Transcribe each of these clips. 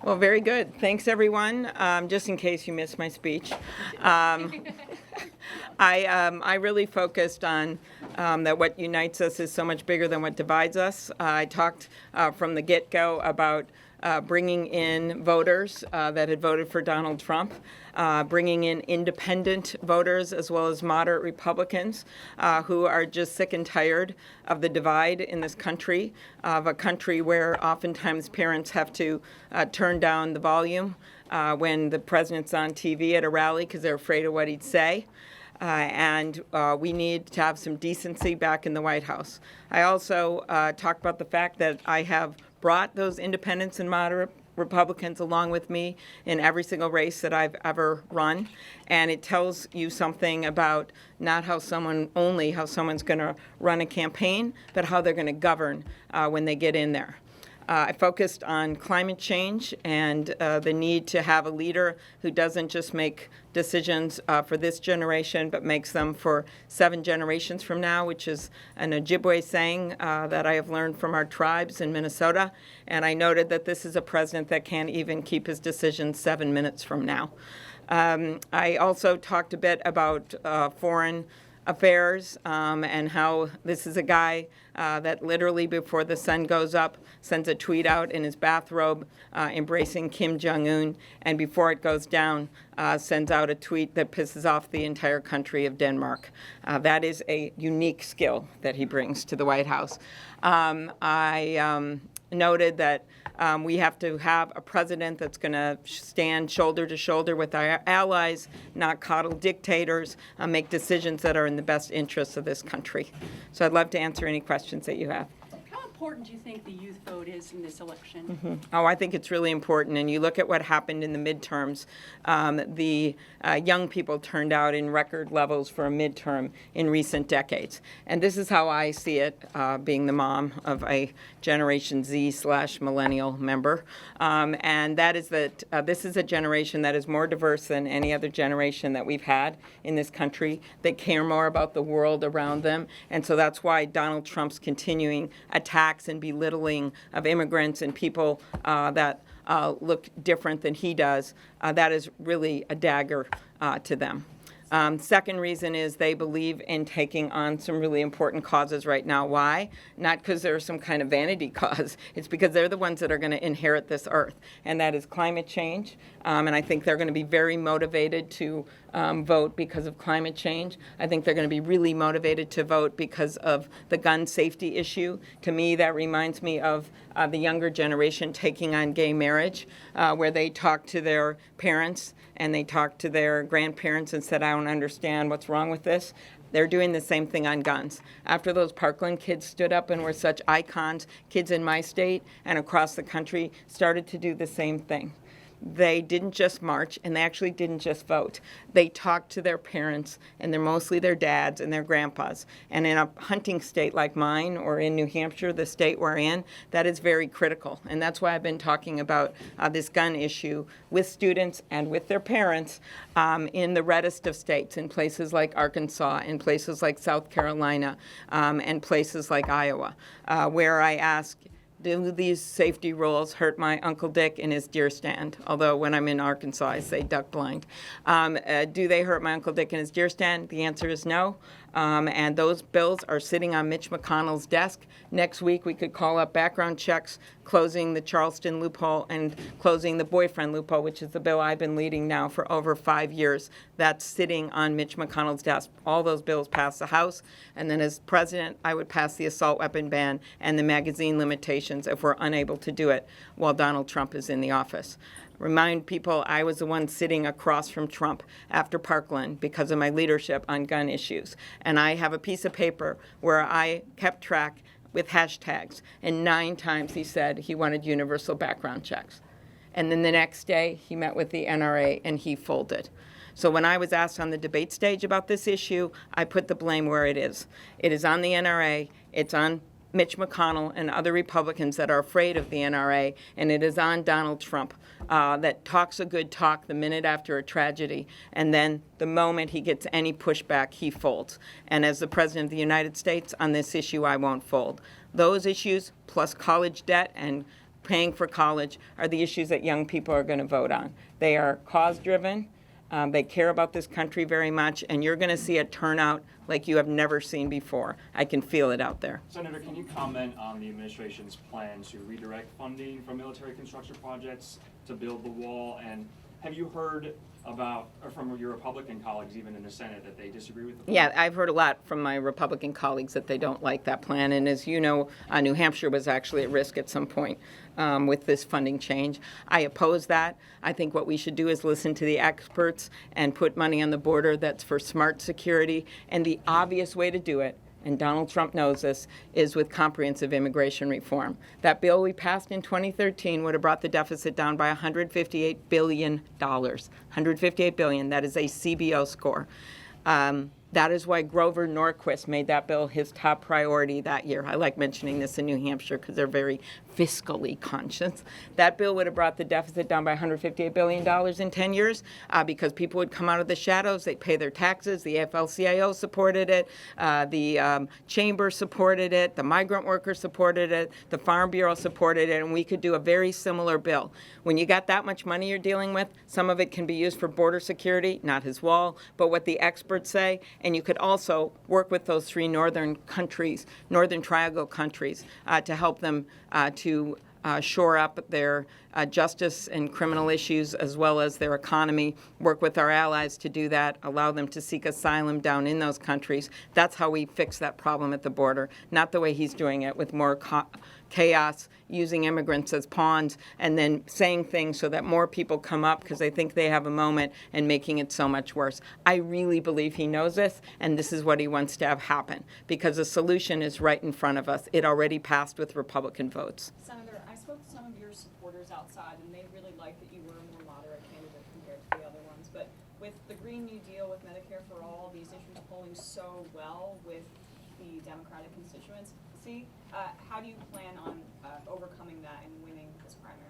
Well, very good. Thanks, everyone. Just in case you missed my speech, I really focused on that what unites us is so much bigger than what divides us. I talked from the get-go about bringing in voters that had voted for Donald Trump, bringing in independent voters as well as moderate Republicans who are just sick and tired of the divide in this country, of a country where oftentimes parents have to turn down the volume when the president's on TV at a rally because they're afraid of what he'd say. And we need to have some decency back in the White House. I also talked about the fact that I have brought those independents and moderate Republicans along with me in every single race that I've ever run. And it tells you something about not how someone's going to run a campaign, but how they're going to govern when they get in there. I focused on climate change and the need to have a leader who doesn't just make decisions for this generation, but makes them for 7 generations from now, which is an Ojibwe saying that I have learned from our tribes in Minnesota. And I noted that this is a president that can't even keep his decisions 7 minutes from now. I also talked a bit about foreign affairs and how this is a guy that literally before the sun goes up sends a tweet out in his bathrobe embracing Kim Jong-un, and before it goes down sends out a tweet that pisses off the entire country of Denmark. That is a unique skill that he brings to the White House. I noted that we have to have a president that's going to stand shoulder to shoulder with our allies, not coddle dictators, make decisions that are in the best interests of this country. So I'd love to answer any questions that you have. How important do you think the youth vote is in this election? Oh, I think it's really important. And you look at what happened in the midterms. The young people turned out in record levels for a midterm in recent decades. And this is how I see it, being the mom of a Generation Z/millennial member. And that is that this is a generation that is more diverse than any other generation that we've had in this country. They care more about the world around them. And so that's why Donald Trump's continuing attacks and belittling of immigrants and people that look different than he does, that is really a dagger to them. Second reason is they believe in taking on some really important causes right now. Why? Not because they're some kind of vanity cause. It's because they're the ones that are going to inherit this earth, and that is climate change. And I think they're going to be very motivated to vote because of climate change. I think they're going to be really motivated to vote because of the gun safety issue. To me, that reminds me of the younger generation taking on gay marriage, where they talk to their parents and they talked to their grandparents and said, I don't understand what's wrong with this. They're doing the same thing on guns. After those Parkland kids stood up and were such icons, kids in my state and across the country started to do the same thing. They didn't just march, and they actually didn't just vote. They talked to their parents, and they're mostly their dads and their grandpas. And in a hunting state like mine, or in New Hampshire, the state we're in, that is very critical. And that's why I've been talking about this gun issue with students and with their parents in the reddest of states, in places like Arkansas, in places like South Carolina, and places like Iowa, where I ask, do these safety rules hurt my Uncle Dick in his deer stand? Although when I'm in Arkansas, I say duck blind. Do they hurt my Uncle Dick in his deer stand? The answer is no. And those bills are sitting on Mitch McConnell's desk. Next week, we could call up background checks, closing the Charleston loophole and closing the boyfriend loophole, which is the bill I've been leading now for over 5 years. That's sitting on Mitch McConnell's desk. All those bills pass the House. And then as president, I would pass the assault weapon ban and the magazine limitations if we're unable to do it while Donald Trump is in the office. Remind people I was the one sitting across from Trump after Parkland because of my leadership on gun issues. And I have a piece of paper where I kept track with hashtags, and 9 times he said he wanted universal background checks. And then the next day, he met with the NRA and he folded. So when I was asked on the debate stage about this issue, I put the blame where it is. It is on the NRA, it's on Mitch McConnell and other Republicans that are afraid of the NRA, and it is on Donald Trump that talks a good talk the minute after a tragedy, and then the moment he gets any pushback, he folds. And as the President of the United States, on this issue, I won't fold. Those issues, plus college debt and paying for college are the issues that young people are going to vote on. They are cause-driven. They care about this country very much, and you're going to see a turnout like you have never seen before. I can feel it out there. Senator, can you comment on the administration's plan to redirect funding from military construction projects to build the wall? And have you heard about, or from your Republican colleagues, even in the Senate, that they disagree with the plan? Yeah, I've heard a lot from my Republican colleagues that they don't like that plan. And as you know, New Hampshire was actually at risk at some point with this funding change. I oppose that. I think what we should do is listen to the experts and put money on the border that's for smart security. And the obvious way to do it, and Donald Trump knows this, is with comprehensive immigration reform. That bill we passed in 2013 would have brought the deficit down by $158 billion. $158 billion. That is a CBO score. That is why Grover Norquist made that bill his top priority that year. I like mentioning this in New Hampshire because they're very fiscally conscious. That bill would have brought the deficit down by $158 billion in 10 years because people would come out of the shadows. They'd pay their taxes. The AFL-CIO supported it. The Chamber supported it. The migrant workers supported it. The Farm Bureau supported it. And we could do a very similar bill. When you got that much money you're dealing with, some of it can be used for border security, not his wall, but what the experts say. And you could also work with those three northern countries, Northern Triangle countries, to help them to shore up their justice and criminal issues as well as their economy, work with our allies to do that, allow them to seek asylum down in those countries. That's how we fix that problem at the border, not the way he's doing it with more chaos, using immigrants as pawns, and then saying things so that more people come up because they think they have a moment and making it so much worse. I really believe he knows this, and this is what he wants to have happen because the solution is right in front of us. It already passed with Republican votes. Senator, I spoke to some of your supporters outside, and they really liked that you were a more moderate candidate compared to the other ones. But with the Green New Deal, with Medicare for All, these issues polling so well with the Democratic constituency, how do you plan on overcoming that and winning this primary?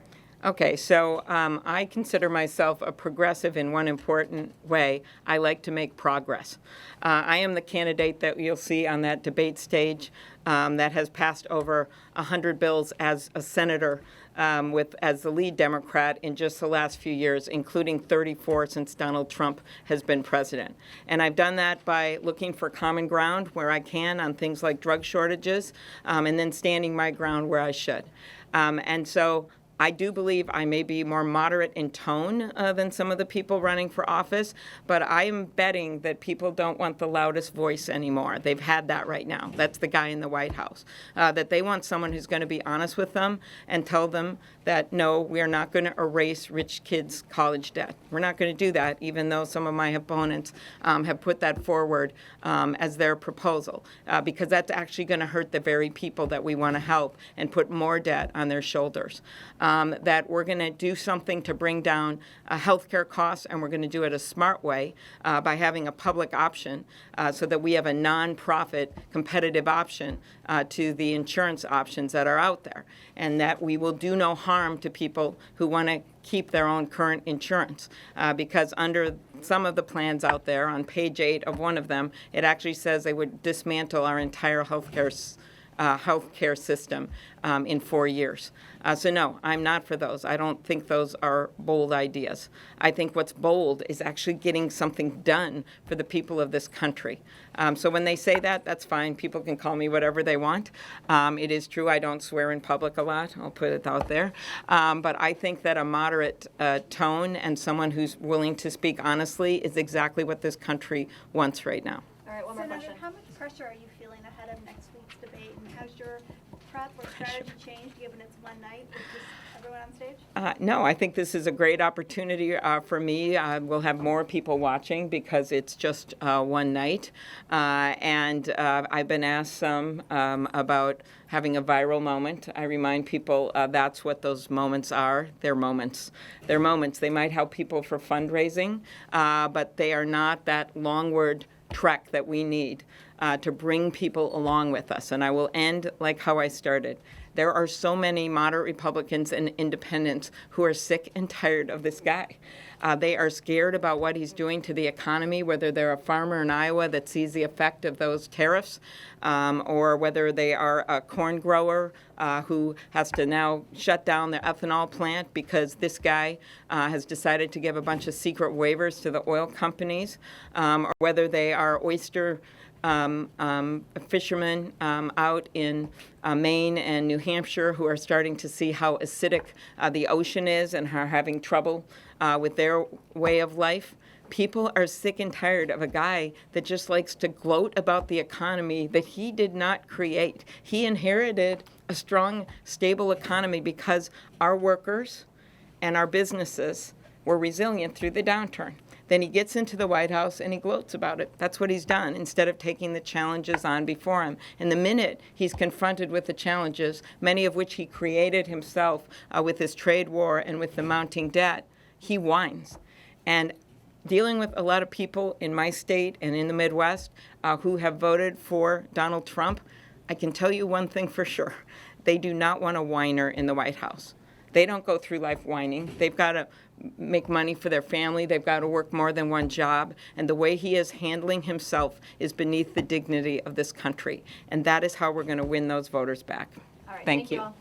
Okay, so I consider myself a progressive in one important way. I like to make progress. I am the candidate that you'll see on that debate stage that has passed over 100 bills as a senator as the lead Democrat in just the last few years, including 34 since Donald Trump has been president. And I've done that by looking for common ground where I can on things like drug shortages and then standing my ground where I should. And so I do believe I may be more moderate in tone than some of the people running for office, but I am betting that people don't want the loudest voice anymore. They've had that right now. That's the guy in the White House. That they want someone who's going to be honest with them and tell them that, no, we are not going to erase rich kids' college debt. We're not going to do that, even though some of my opponents have put that forward as their proposal, because that's actually going to hurt the very people that we want to help and put more debt on their shoulders. That we're going to do something to bring down healthcare costs, and we're going to do it a smart way by having a public option so that we have a nonprofit competitive option to the insurance options that are out there, and that we will do no harm to people who want to keep their own current insurance because under some of the plans out there, on page 8 of one of them, it actually says they would dismantle our entire healthcare system in 4 years. So no, I'm not for those. I don't think those are bold ideas. I think what's bold is actually getting something done for the people of this country. So when they say that, that's fine. People can call me whatever they want. It is true I don't swear in public a lot. I'll put it out there. But I think that a moderate tone and someone who's willing to speak honestly is exactly what this country wants right now. All right, one more Senator, question. how much pressure are you feeling ahead of next week's debate, and has your prep or strategy changed given it's one night with just everyone on stage? No, I think this is a great opportunity for me. We'll have more people watching because it's just one night. And I've been asked some about having a viral moment. I remind people that's what those moments are. They're moments. They're moments. They might help people for fundraising, but they are not that longward trek that we need to bring people along with us. And I will end like how I started. There are so many moderate Republicans and independents who are sick and tired of this guy. They are scared about what he's doing to the economy, whether they're a farmer in Iowa that sees the effect of those tariffs, or whether they are a corn grower who has to now shut down their ethanol plant because this guy has decided to give a bunch of secret waivers to the oil companies, or whether they are oyster fishermen out in Maine and New Hampshire who are starting to see how acidic the ocean is and are having trouble with their way of life. People are sick and tired of a guy that just likes to gloat about the economy that he did not create. He inherited a strong, stable economy because our workers and our businesses were resilient through the downturn. Then he gets into the White House and he gloats about it. That's what he's done instead of taking the challenges on before him. And the minute he's confronted with the challenges, many of which he created himself with his trade war and with the mounting debt, he whines. And dealing with a lot of people in my state and in the Midwest who have voted for Donald Trump, I can tell you one thing for sure. They do not want a whiner in the White House. They don't go through life whining. They've got to make money for their family. They've got to work more than one job. And the way he is handling himself is beneath the dignity of this country. And that is how we're going to win those voters back. All right, Thank you. all.